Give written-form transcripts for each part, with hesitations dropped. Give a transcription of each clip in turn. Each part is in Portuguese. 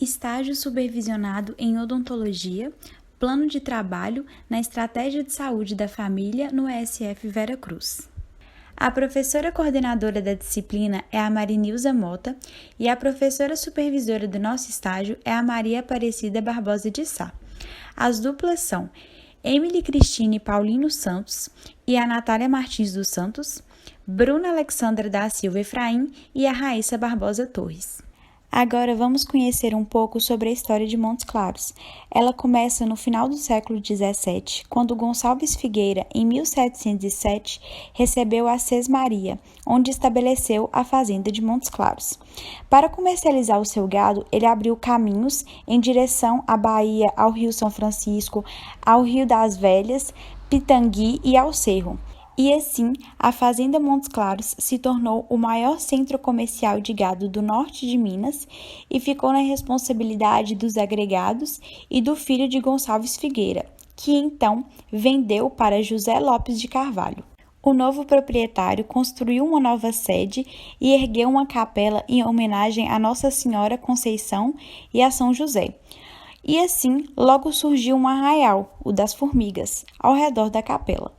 Estágio supervisionado em odontologia, plano de trabalho na estratégia de saúde da família no ESF Vera Cruz. A professora coordenadora da disciplina é a Marinilza Mota e a professora supervisora do nosso estágio é a Maria Aparecida Barbosa de Sá. As duplas são Emily Cristine Paulino Santos e a Natália Martins dos Santos, Bruna Alexandra da Silva Efraim e a Raíssa Barbosa Torres. Agora vamos conhecer um pouco sobre a história de Montes Claros. Ela começa no final do século XVII, quando Gonçalves Figueira, em 1707, recebeu a Sesmaria, onde estabeleceu a fazenda de Montes Claros. Para comercializar o seu gado, ele abriu caminhos em direção à Bahia, ao Rio São Francisco, ao Rio das Velhas, Pitangui e ao Cerro. E assim, a Fazenda Montes Claros se tornou o maior centro comercial de gado do norte de Minas e ficou na responsabilidade dos agregados e do filho de Gonçalves Figueira, que então vendeu para José Lopes de Carvalho. O novo proprietário construiu uma nova sede e ergueu uma capela em homenagem a Nossa Senhora Conceição e a São José. E assim, logo surgiu um arraial, o das Formigas, ao redor da capela.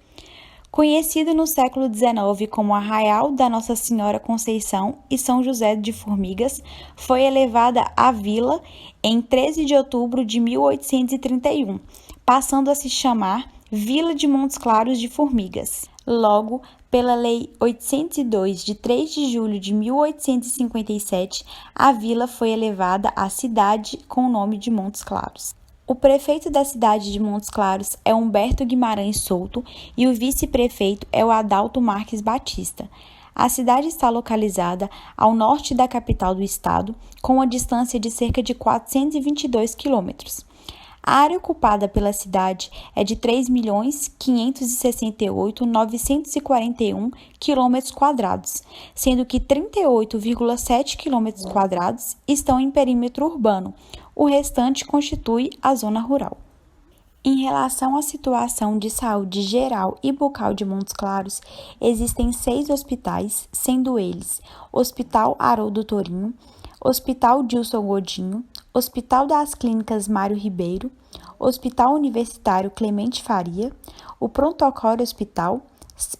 Conhecido no século XIX como Arraial da Nossa Senhora Conceição e São José de Formigas, foi elevada à vila em 13 de outubro de 1831, passando a se chamar Vila de Montes Claros de Formigas. Logo, pela Lei 802, de 3 de julho de 1857, a vila foi elevada à cidade com o nome de Montes Claros. O prefeito da cidade de Montes Claros é Humberto Guimarães Souto e o vice-prefeito é o Adalto Marques Batista. A cidade está localizada ao norte da capital do estado, com uma distância de cerca de 422 quilômetros. A área ocupada pela cidade é de 3.568.941 km², sendo que 38,7 km² estão em perímetro urbano. O restante constitui a zona rural. Em relação à situação de saúde geral e bucal de Montes Claros, existem 6 hospitais, sendo eles Hospital Haroldo Torinho, Hospital Dilson Godinho, Hospital das Clínicas Mário Ribeiro, Hospital Universitário Clemente Faria, o Pronto-Socorro Hospital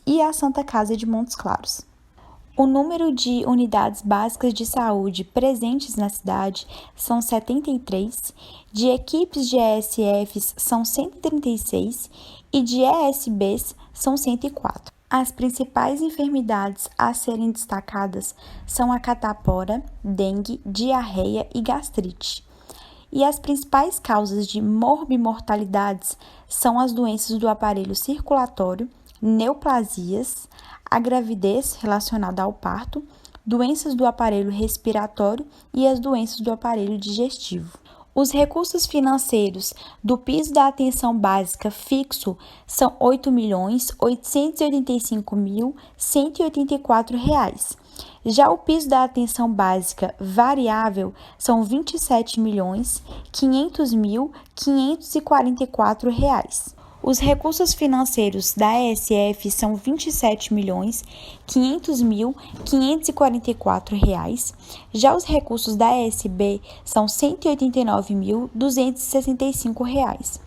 e a Santa Casa de Montes Claros. O número de unidades básicas de saúde presentes na cidade são 73, de equipes de ESFs são 136 e de ESBs são 104. As principais enfermidades a serem destacadas são a catapora, dengue, diarreia e gastrite. E as principais causas de morbimortalidades são as doenças do aparelho circulatório, neoplasias, a gravidez relacionada ao parto, doenças do aparelho respiratório e as doenças do aparelho digestivo. Os recursos financeiros do piso da atenção básica fixo são R$ 8.885.184. Já o piso da atenção básica variável são R$ 27.500.544. Os recursos financeiros da ESF são R$ 27.500.544. Já os recursos da ESB são R$ 189.265.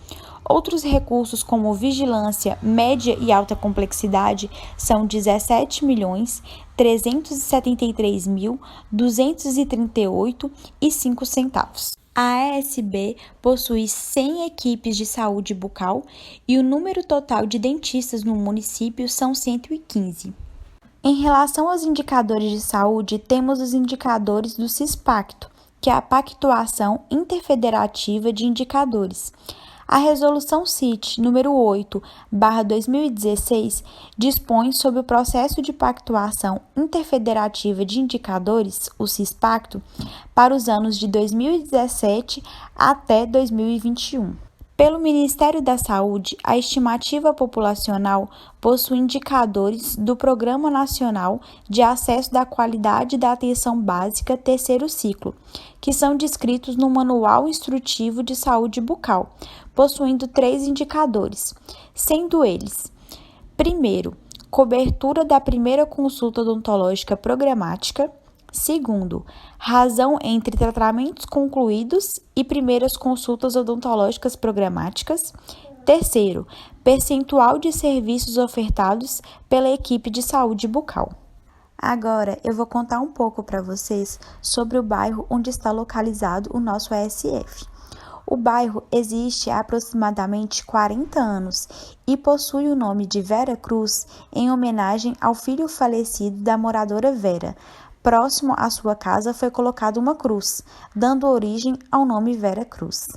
Outros recursos, como vigilância média e alta complexidade, são R$ 17.333.238,05. A ESB possui 100 equipes de saúde bucal e o número total de dentistas no município são 115. Em relação aos indicadores de saúde, temos os indicadores do CISPACTO, que é a Pactuação Interfederativa de Indicadores. A Resolução CIT número 8/2016 dispõe sobre o processo de pactuação interfederativa de indicadores, o CISPACTO, para os anos de 2017 até 2021. Pelo Ministério da Saúde, a estimativa populacional possui indicadores do Programa Nacional de Acesso da Qualidade da Atenção Básica terceiro ciclo, que são descritos no Manual Instrutivo de Saúde Bucal, possuindo 3 indicadores, sendo eles: primeiro, cobertura da primeira consulta odontológica programática; Segundo, razão entre tratamentos concluídos e primeiras consultas odontológicas programáticas. Terceiro, percentual de serviços ofertados pela equipe de saúde bucal. Agora eu vou contar um pouco para vocês sobre o bairro onde está localizado o nosso ESF. O bairro existe há aproximadamente 40 anos e possui o nome de Vera Cruz em homenagem ao filho falecido da moradora Vera. Próximo à sua casa foi colocada uma cruz, dando origem ao nome Vera Cruz.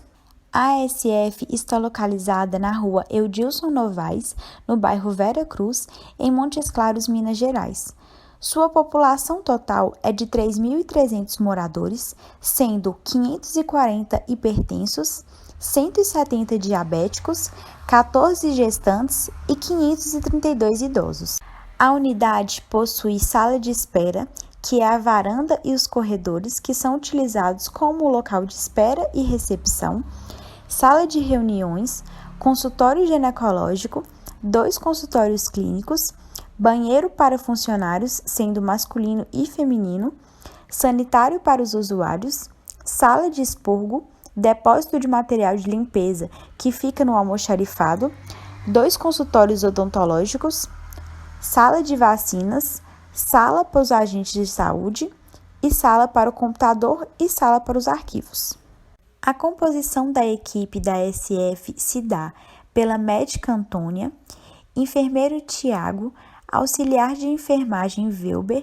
A ESF está localizada na rua Eudilson Novaes, no bairro Vera Cruz, em Montes Claros, Minas Gerais. Sua população total é de 3.300 moradores, sendo 540 hipertensos, 170 diabéticos, 14 gestantes e 532 idosos. A unidade possui sala de espera, que é a varanda e os corredores, que são utilizados como local de espera e recepção, sala de reuniões, consultório ginecológico, 2 consultórios clínicos, banheiro para funcionários, sendo masculino e feminino, sanitário para os usuários, sala de expurgo, depósito de material de limpeza, que fica no almoxarifado, 2 consultórios odontológicos, sala de vacinas, sala para os agentes de saúde e sala para o computador e sala para os arquivos. A composição da equipe da SF se dá pela médica Antônia, enfermeiro Tiago, auxiliar de enfermagem Wilber,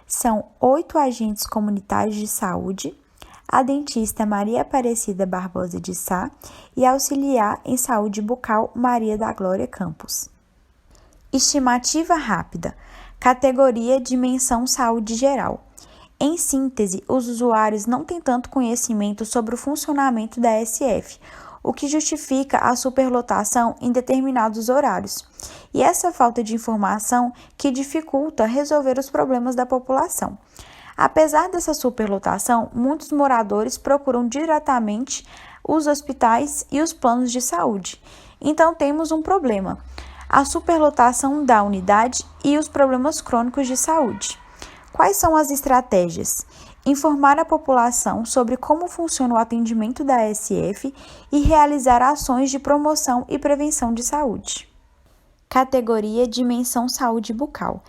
são 8 agentes comunitários de saúde, a dentista Maria Aparecida Barbosa de Sá e auxiliar em saúde bucal Maria da Glória Campos. Estimativa rápida, categoria dimensão saúde geral. Em síntese, os usuários não têm tanto conhecimento sobre o funcionamento da SF, o que justifica a superlotação em determinados horários, e essa falta de informação que dificulta resolver os problemas da população. Apesar dessa superlotação, muitos moradores procuram diretamente os hospitais e os planos de saúde. Então temos um problema: a superlotação da unidade e os problemas crônicos de saúde. Quais são as estratégias? Informar a população sobre como funciona o atendimento da SF e realizar ações de promoção e prevenção de saúde. Categoria Dimensão Saúde Bucal.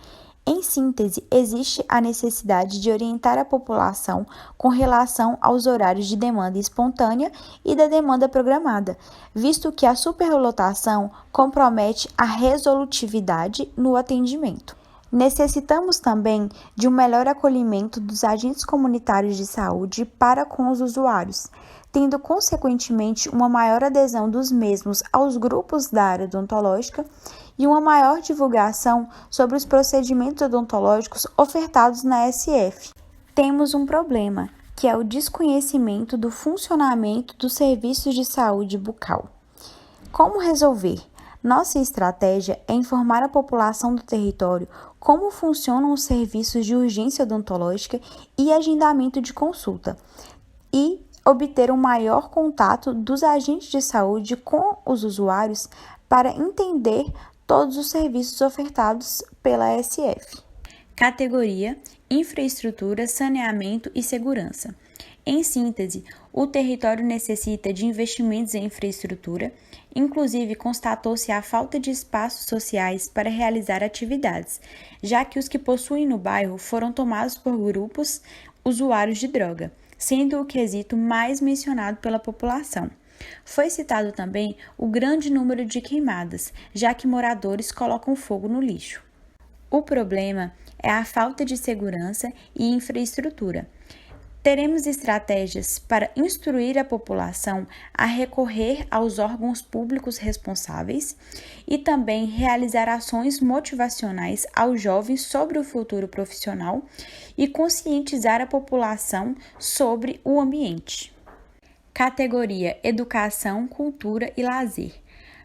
Em síntese, existe a necessidade de orientar a população com relação aos horários de demanda espontânea e da demanda programada, visto que a superlotação compromete a resolutividade no atendimento. Necessitamos também de um melhor acolhimento dos agentes comunitários de saúde para com os usuários, tendo consequentemente uma maior adesão dos mesmos aos grupos da área odontológica e uma maior divulgação sobre os procedimentos odontológicos ofertados na SF. Temos um problema, que é o desconhecimento do funcionamento dos serviços de saúde bucal. Como resolver? Nossa estratégia é informar a população do território como funcionam os serviços de urgência odontológica e agendamento de consulta, e obter um maior contato dos agentes de saúde com os usuários para entender todos os serviços ofertados pela SF. Categoria: Infraestrutura, Saneamento e Segurança. Em síntese, o território necessita de investimentos em infraestrutura, inclusive constatou-se a falta de espaços sociais para realizar atividades, já que os que possuem no bairro foram tomados por grupos usuários de droga, sendo o quesito mais mencionado pela população. Foi citado também o grande número de queimadas, já que moradores colocam fogo no lixo. O problema é a falta de segurança e infraestrutura. Teremos estratégias para instruir a população a recorrer aos órgãos públicos responsáveis e também realizar ações motivacionais aos jovens sobre o futuro profissional e conscientizar a população sobre o ambiente. Categoria: Educação, Cultura e Lazer.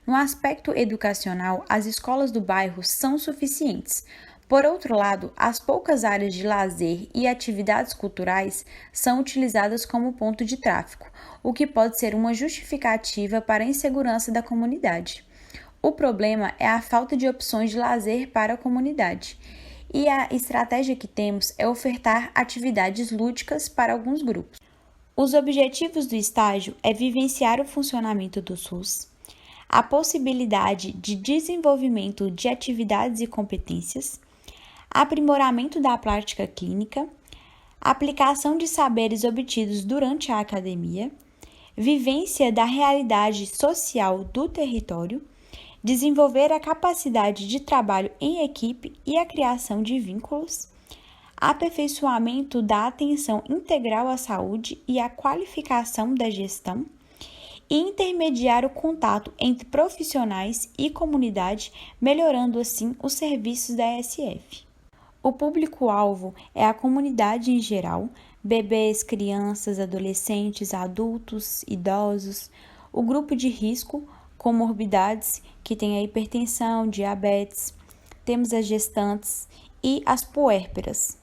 No aspecto educacional, as escolas do bairro são suficientes. Por outro lado, as poucas áreas de lazer e atividades culturais são utilizadas como ponto de tráfico, o que pode ser uma justificativa para a insegurança da comunidade. O problema é a falta de opções de lazer para a comunidade. E a estratégia que temos é ofertar atividades lúdicas para alguns grupos. Os objetivos do estágio é vivenciar o funcionamento do SUS, a possibilidade de desenvolvimento de atividades e competências, aprimoramento da prática clínica, aplicação de saberes obtidos durante a academia, vivência da realidade social do território, desenvolver a capacidade de trabalho em equipe e a criação de vínculos, aperfeiçoamento da atenção integral à saúde e a qualificação da gestão, e intermediar o contato entre profissionais e comunidade, melhorando assim os serviços da SF. O público-alvo é a comunidade em geral, bebês, crianças, adolescentes, adultos, idosos, o grupo de risco, comorbidades, que tem a hipertensão, diabetes, temos as gestantes e as puérperas.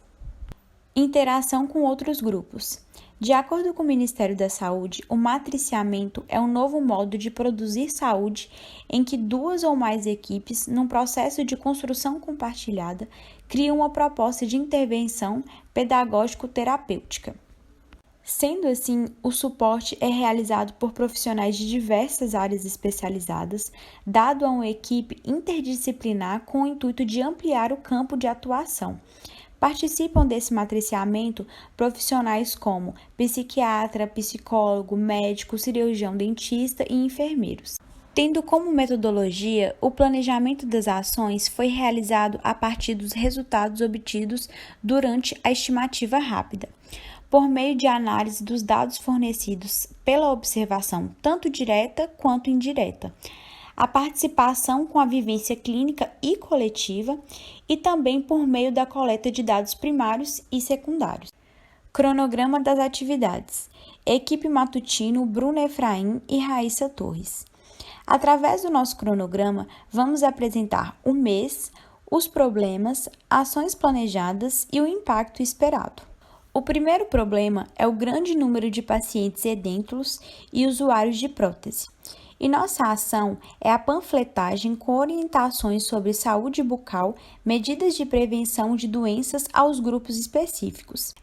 Interação com outros grupos. De acordo com o Ministério da Saúde, o matriciamento é um novo modo de produzir saúde em que duas ou mais equipes, num processo de construção compartilhada, criam uma proposta de intervenção pedagógico-terapêutica. Sendo assim, o suporte é realizado por profissionais de diversas áreas especializadas, dado a uma equipe interdisciplinar com o intuito de ampliar o campo de atuação. Participam desse matriciamento profissionais como psiquiatra, psicólogo, médico, cirurgião dentista e enfermeiros. Tendo como metodologia, o planejamento das ações foi realizado a partir dos resultados obtidos durante a estimativa rápida, por meio de análise dos dados fornecidos pela observação tanto direta quanto indireta, a participação com a vivência clínica e coletiva e também por meio da coleta de dados primários e secundários. Cronograma das atividades. Equipe matutino Bruno Efraim e Raíssa Torres. Através do nosso cronograma, vamos apresentar o mês, os problemas, ações planejadas e o impacto esperado. O primeiro problema é o grande número de pacientes edêntulos e usuários de prótese. E nossa ação é a panfletagem com orientações sobre saúde bucal, medidas de prevenção de doenças aos grupos específicos.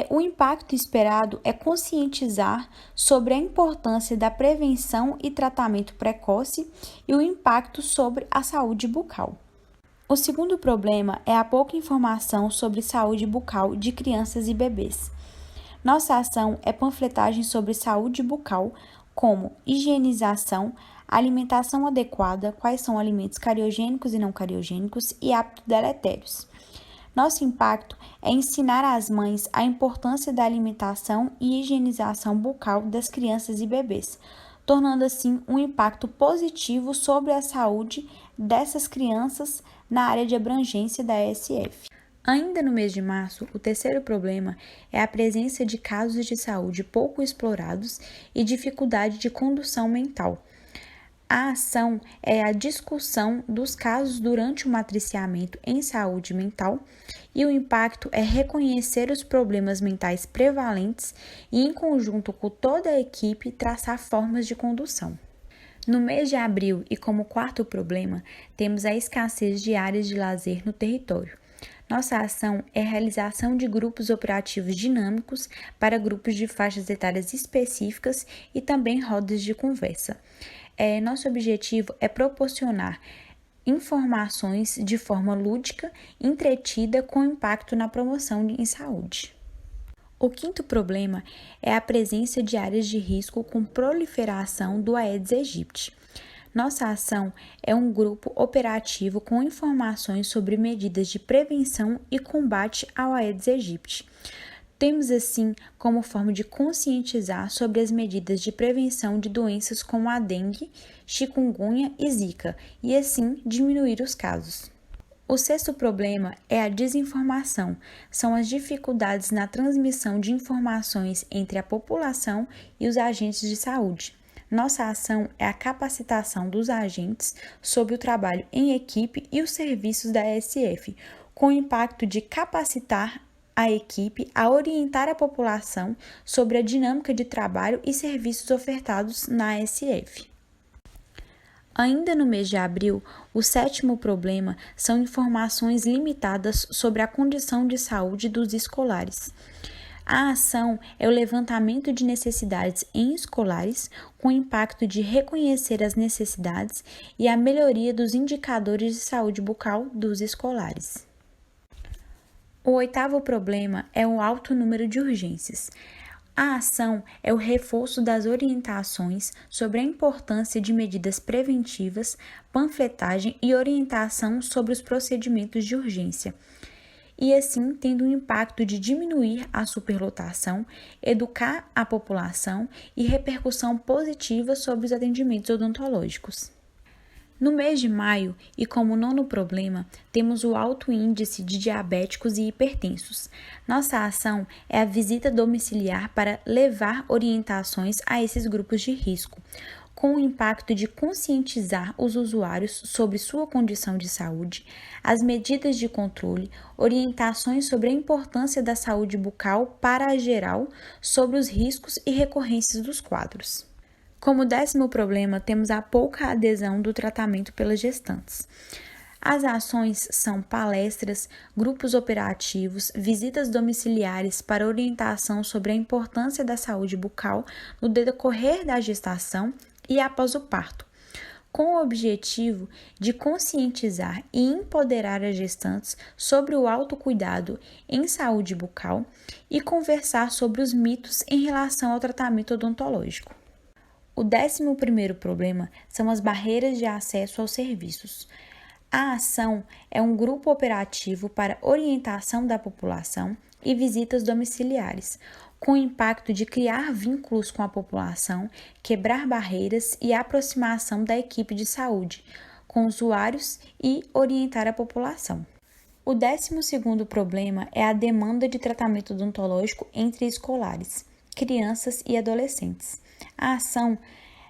O impacto esperado é conscientizar sobre a importância da prevenção e tratamento precoce e o impacto sobre a saúde bucal. O segundo problema é a pouca informação sobre saúde bucal de crianças e bebês. Nossa ação é panfletagem sobre saúde bucal, como higienização, alimentação adequada, quais são alimentos cariogênicos e não cariogênicos e hábitos deletérios. Nosso impacto é ensinar às mães a importância da alimentação e higienização bucal das crianças e bebês, tornando assim um impacto positivo sobre a saúde dessas crianças na área de abrangência da SF. Ainda no mês de março, o terceiro problema é a presença de casos de saúde pouco explorados e dificuldade de condução mental. A ação é a discussão dos casos durante o matriciamento em saúde mental e o impacto é reconhecer os problemas mentais prevalentes e, em conjunto com toda a equipe, traçar formas de condução. No mês de abril, e como quarto problema, temos a escassez de áreas de lazer no território. Nossa ação é a realização de grupos operativos dinâmicos para grupos de faixas etárias específicas e também rodas de conversa. Nosso objetivo é proporcionar informações de forma lúdica, entretida, com impacto na promoção em saúde. O quinto problema é a presença de áreas de risco com proliferação do Aedes aegypti. Nossa ação é um grupo operativo com informações sobre medidas de prevenção e combate ao Aedes aegypti. Temos assim como forma de conscientizar sobre as medidas de prevenção de doenças como a dengue, chikungunya e zika e assim diminuir os casos. O sexto problema é a desinformação, são as dificuldades na transmissão de informações entre a população e os agentes de saúde. Nossa ação é a capacitação dos agentes sobre o trabalho em equipe e os serviços da SF, com o impacto de capacitar a equipe a orientar a população sobre a dinâmica de trabalho e serviços ofertados na SF. Ainda no mês de abril, o 7º problema são informações limitadas sobre a condição de saúde dos escolares. A ação é o levantamento de necessidades em escolares, com o impacto de reconhecer as necessidades e a melhoria dos indicadores de saúde bucal dos escolares. O 8º problema é o alto número de urgências. A ação é o reforço das orientações sobre a importância de medidas preventivas, panfletagem e orientação sobre os procedimentos de urgência, e assim tendo um impacto de diminuir a superlotação, educar a população e repercussão positiva sobre os atendimentos odontológicos. No mês de maio, e como 9º problema, temos o alto índice de diabéticos e hipertensos. Nossa ação é a visita domiciliar para levar orientações a esses grupos de risco, com o impacto de conscientizar os usuários sobre sua condição de saúde, as medidas de controle, orientações sobre a importância da saúde bucal para a geral, sobre os riscos e recorrências dos quadros. Como 10º problema, temos a pouca adesão do tratamento pelas gestantes. As ações são palestras, grupos operativos, visitas domiciliares para orientação sobre a importância da saúde bucal no decorrer da gestação e após o parto, com o objetivo de conscientizar e empoderar as gestantes sobre o autocuidado em saúde bucal e conversar sobre os mitos em relação ao tratamento odontológico. O 11º problema são as barreiras de acesso aos serviços. A ação é um grupo operativo para orientação da população e visitas domiciliares, com o impacto de criar vínculos com a população, quebrar barreiras e aproximação da equipe de saúde com usuários e orientar a população. O 12º problema é a demanda de tratamento odontológico entre escolares, crianças e adolescentes. A ação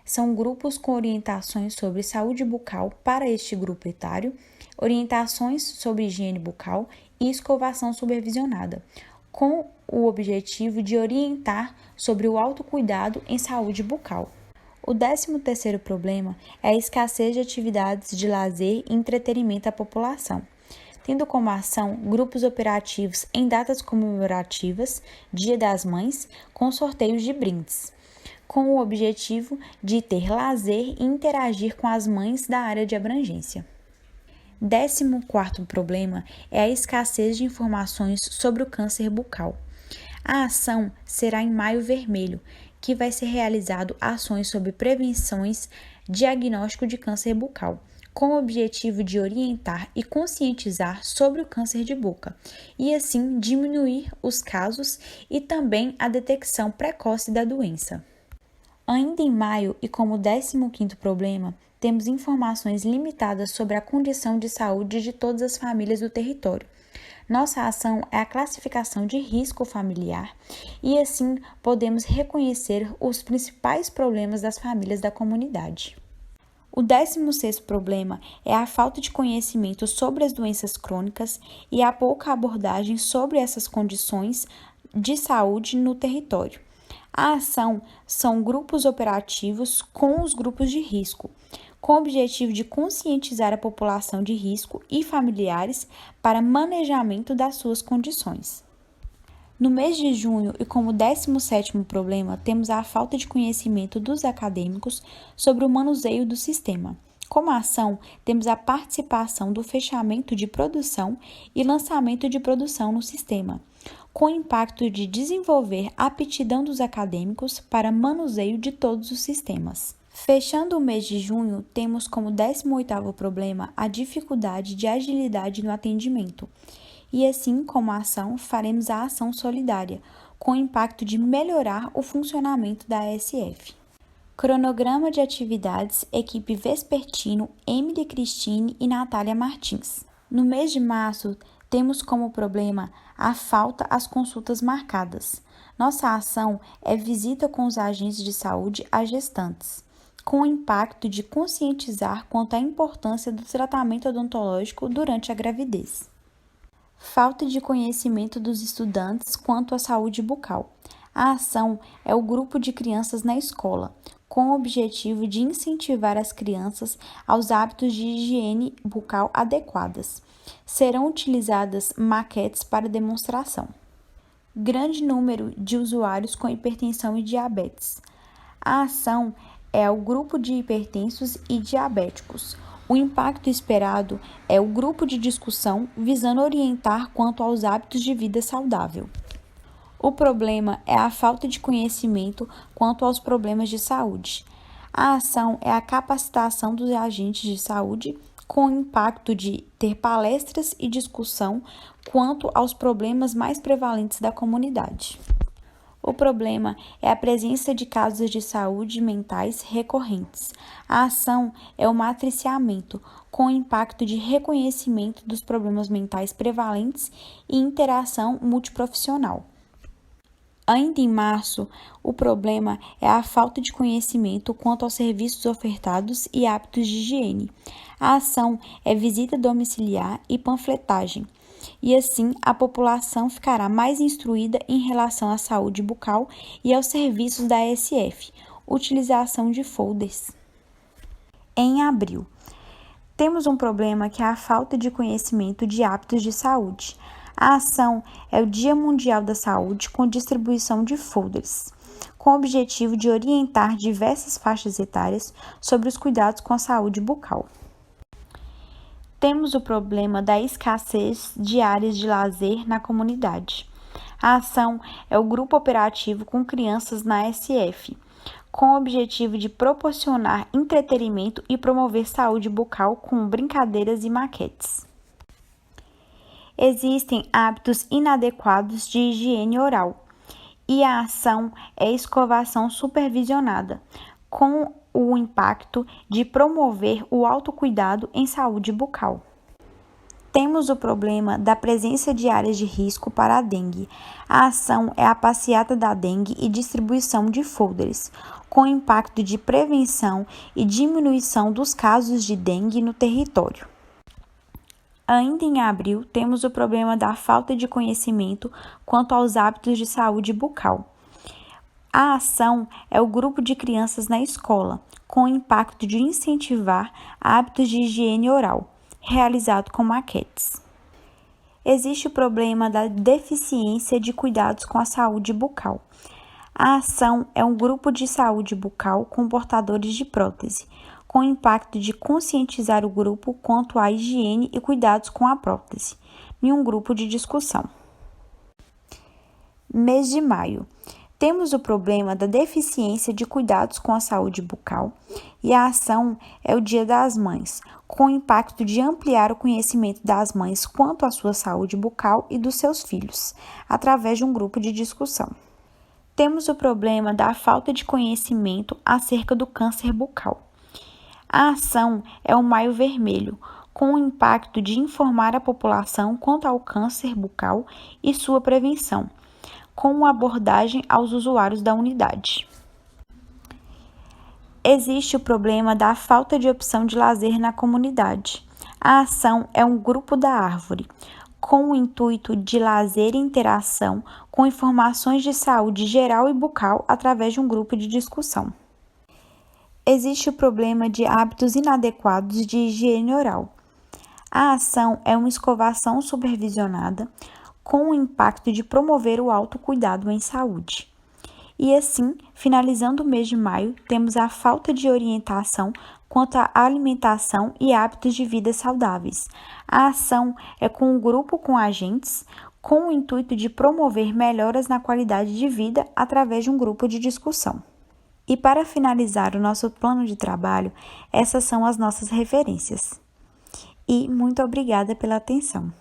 são grupos com orientações sobre saúde bucal para este grupo etário, orientações sobre higiene bucal e escovação supervisionada, com o objetivo de orientar sobre o autocuidado em saúde bucal. O 13º problema é a escassez de atividades de lazer e entretenimento à população, tendo como ação grupos operativos em datas comemorativas, Dia das Mães, com sorteios de brindes, com o objetivo de ter lazer e interagir com as mães da área de abrangência. 14º problema é a escassez de informações sobre o câncer bucal. A ação será em Maio Vermelho, que vai ser realizado ações sobre prevenções, diagnóstico de câncer bucal, com o objetivo de orientar e conscientizar sobre o câncer de boca, e assim diminuir os casos e também a detecção precoce da doença. Ainda em maio, e como 15º problema, temos informações limitadas sobre a condição de saúde de todas as famílias do território. Nossa ação é a classificação de risco familiar e assim podemos reconhecer os principais problemas das famílias da comunidade. O 16º problema é a falta de conhecimento sobre as doenças crônicas e a pouca abordagem sobre essas condições de saúde no território. A ação são grupos operativos com os grupos de risco, com o objetivo de conscientizar a população de risco e familiares para manejamento das suas condições. No mês de junho, e como 17º problema, temos a falta de conhecimento dos acadêmicos sobre o manuseio do sistema. Como ação, temos a participação do fechamento de produção e lançamento de produção no sistema, com o impacto de desenvolver a aptidão dos acadêmicos para manuseio de todos os sistemas. Fechando o mês de junho, temos como 18º problema a dificuldade de agilidade no atendimento. E assim como a ação, faremos a ação solidária, com o impacto de melhorar o funcionamento da ASF. Cronograma de atividades, equipe Vespertino, Emily Cristine e Natália Martins. No mês de março, temos como problema a falta às consultas marcadas. Nossa ação é visita com os agentes de saúde às gestantes, com o impacto de conscientizar quanto à importância do tratamento odontológico durante a gravidez. Falta de conhecimento dos estudantes quanto à saúde bucal. A ação é o grupo de crianças na escola, com o objetivo de incentivar as crianças aos hábitos de higiene bucal adequadas. Serão utilizadas maquetes para demonstração. Grande número de usuários com hipertensão e diabetes. A ação é o grupo de hipertensos e diabéticos. O impacto esperado é o grupo de discussão visando orientar quanto aos hábitos de vida saudável. O problema é a falta de conhecimento quanto aos problemas de saúde. A ação é a capacitação dos agentes de saúde com o impacto de ter palestras e discussão quanto aos problemas mais prevalentes da comunidade. O problema é a presença de casos de saúde mentais recorrentes. A ação é o matriciamento, com o impacto de reconhecimento dos problemas mentais prevalentes e interação multiprofissional. Ainda em março, o problema é a falta de conhecimento quanto aos serviços ofertados e hábitos de higiene. A ação é visita domiciliar e panfletagem, e assim a população ficará mais instruída em relação à saúde bucal e aos serviços da ASF, utilização de folders. Em abril, temos um problema que é a falta de conhecimento de hábitos de saúde. A ação é o Dia Mundial da Saúde com distribuição de folders, com o objetivo de orientar diversas faixas etárias sobre os cuidados com a saúde bucal. Temos o problema da escassez de áreas de lazer na comunidade. A ação é o grupo operativo com crianças na SF, com o objetivo de proporcionar entretenimento e promover saúde bucal com brincadeiras e maquetes. Existem hábitos inadequados de higiene oral e a ação é escovação supervisionada, com o impacto de promover o autocuidado em saúde bucal. Temos o problema da presença de áreas de risco para a dengue. A ação é a passeata da dengue e distribuição de folders, com o impacto de prevenção e diminuição dos casos de dengue no território. Ainda em abril, temos o problema da falta de conhecimento quanto aos hábitos de saúde bucal. A ação é o grupo de crianças na escola, com o impacto de incentivar hábitos de higiene oral, realizado com maquetes. Existe o problema da deficiência de cuidados com a saúde bucal. A ação é um grupo de saúde bucal com portadores de prótese, com o impacto de conscientizar o grupo quanto à higiene e cuidados com a prótese, em um grupo de discussão. Mês de maio. Temos o problema da deficiência de cuidados com a saúde bucal e a ação é o Dia das Mães, com o impacto de ampliar o conhecimento das mães quanto à sua saúde bucal e dos seus filhos, através de um grupo de discussão. Temos o problema da falta de conhecimento acerca do câncer bucal. A ação é o Maio Vermelho, com o impacto de informar a população quanto ao câncer bucal e sua prevenção, com uma abordagem aos usuários da unidade. Existe o problema da falta de opção de lazer na comunidade. A ação é um grupo da árvore, com o intuito de lazer e interação com informações de saúde geral e bucal através de um grupo de discussão. Existe o problema de hábitos inadequados de higiene oral. A ação é uma escovação supervisionada com o impacto de promover o autocuidado em saúde. E assim, finalizando o mês de maio, temos a falta de orientação quanto à alimentação e hábitos de vida saudáveis. A ação é com um grupo com agentes, com o intuito de promover melhoras na qualidade de vida através de um grupo de discussão. E para finalizar o nosso plano de trabalho, essas são as nossas referências. E muito obrigada pela atenção.